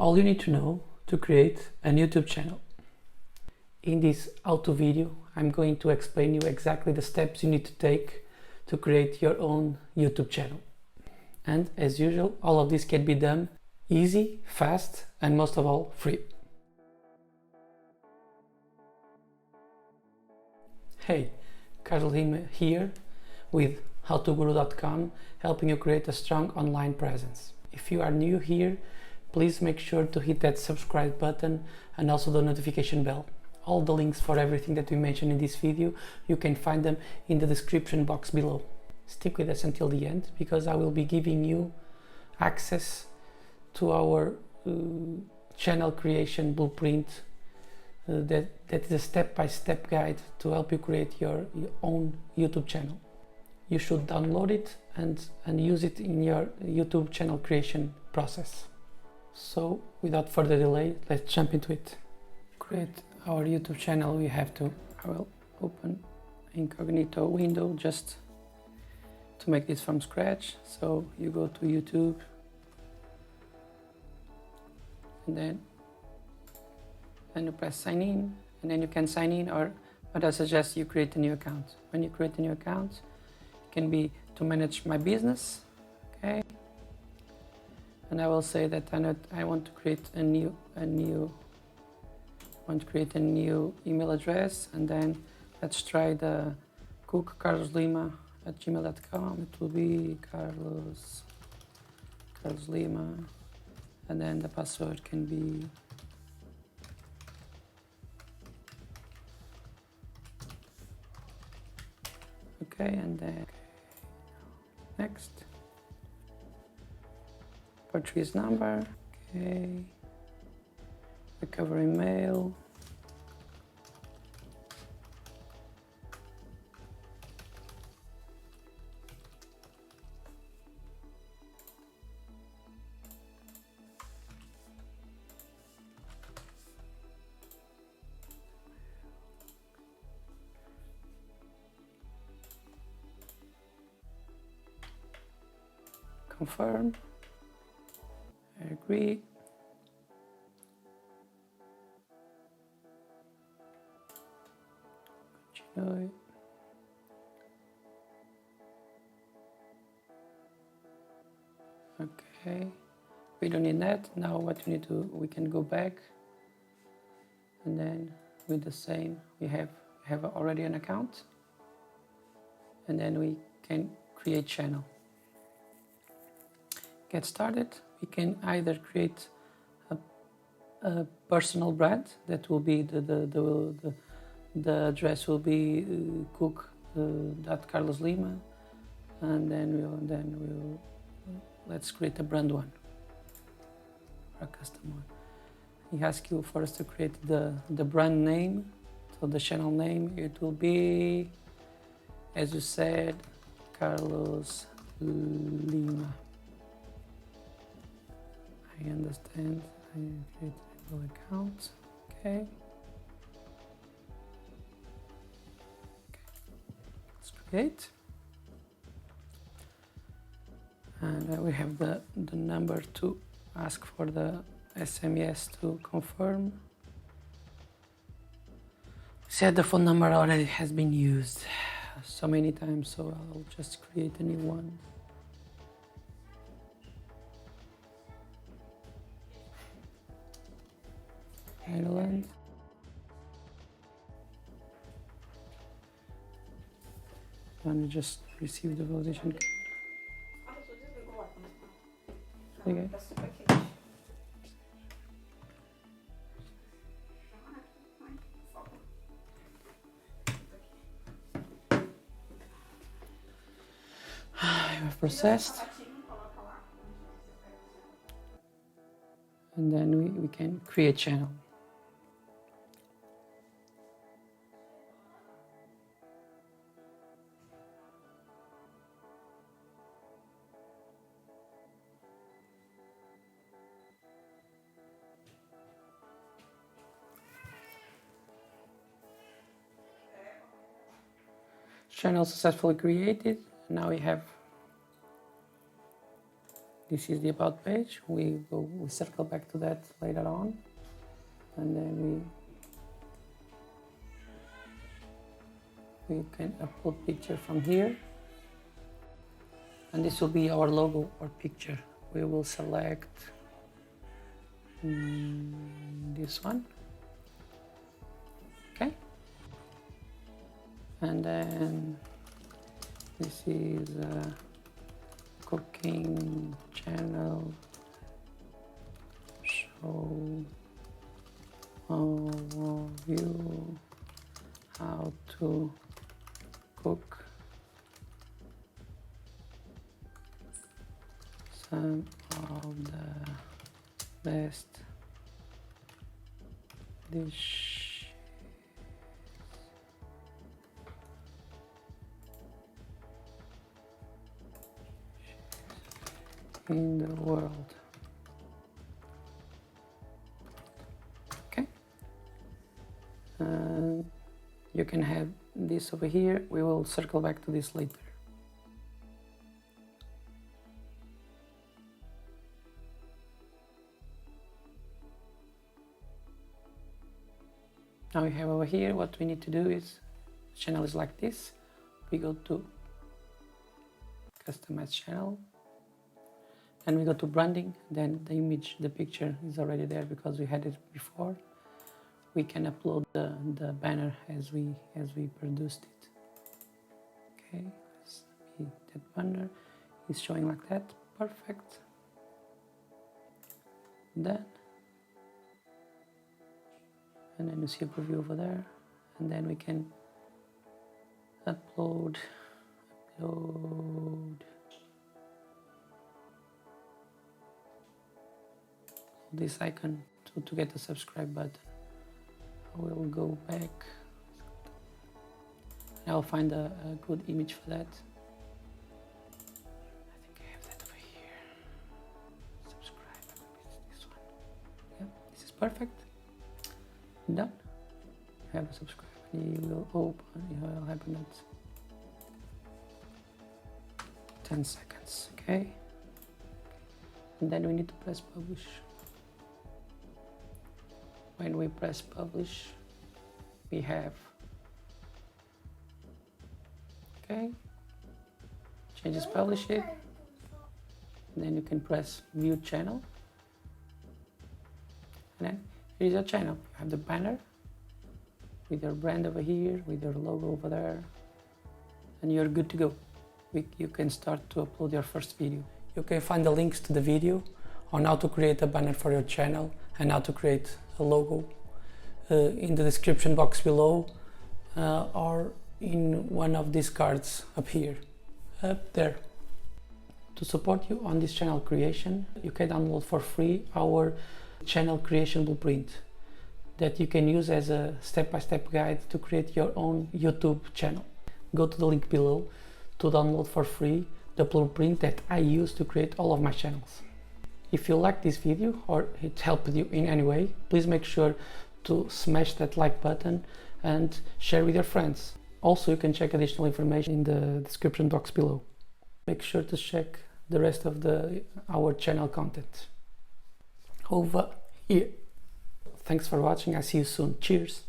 all you need to know to create an YouTube channel. In this how-to video, I'm going to explain you exactly the steps you need to take to create your own YouTube channel. And as usual, all of this can be done easy, fast, and most of all, free. Hey, Carlos Lima here with howtoguru.com, helping you create a strong online presence. If you are new here, please make sure to hit that subscribe button and also the notification bell. All the links for everything that we mentioned in this video, you can find them in the description box below. Stick with us until the end, because I will be giving you access to our channel creation blueprint that is a step-by-step guide to help you create your own YouTube channel. You should download it and use it in your YouTube channel creation process. So without further delay, let's jump into it. Create our YouTube channel. I will open incognito window just to make this from scratch. So you go to YouTube and then you press sign in, and then you can sign in, or what I suggest you create a new account. When you create a new account, it can be to manage my business, okay? And I will say that I want to create a new email address, and then let's try the cookcarloslima@gmail.com. It will be Carlos Lima, and then the password can be okay, and then next. Purchase number, okay. Recovery mail. Confirm. I agree. Continue. Okay, we don't need that. Now what we need to, we can go back, and then with the same, we have already an account, and then we can create channel. Get started. We can either create a personal brand that will be the address will be cook.carloslima, and then we'll let's create a brand one or a custom one. He asks you for us to create the brand name, so the channel name, it will be, as you said, Carlos Lima. I understand. I create a new account. Okay. Let's create. And we have the number to ask for the SMS to confirm. Said the phone number already has been used so many times, so I'll just create a new one. Ireland. And just receive the validation. Okay. I have processed. And then we can create channel. Channel successfully created. Now we have This is the about page. We circle back to that later on, and then we can upload picture from here, and this will be our logo or picture. We will select this one, okay, and then this is a cooking channel, show overview how to cook some of the best dishes in the world. Okay, you can have this over here. We will circle back to this later. Now we have over here, what we need to do is, channel is like this. We go to customize channel, and we go to branding. Then the image, the picture is already there because we had it before. We can upload the banner as we produced it. Okay, that banner is showing like that. Perfect. Done. And then you see a preview over there, and then we can upload this icon to get the subscribe button. I will go back and I'll find a good image for that. I think I have that over here. Subscribe, this one. Yeah, this is perfect. Done. I have a subscribe. You will open. It will happen at 10 seconds. Okay. And then we need to press publish. When we press publish, we have, okay, changes, publish it, and then you can press view channel, and then here's your channel. You have the banner with your brand over here, with your logo over there, and you're good to go. You can start to upload your first video. You can find the links to the video on how to create a banner for your channel and how to create a logo in the description box below, or in one of these cards up here, up there. To support you on this channel creation, you can download for free our channel creation blueprint that you can use as a step-by-step guide to create your own YouTube channel. Go to the link below to download for free the blueprint that I use to create all of my channels. If you like this video or it helped you in any way, please make sure to smash that like button and share with your friends. Also, you can check additional information in the description box below. Make sure to check the rest of our channel content over here. Thanks for watching. I see you soon. Cheers.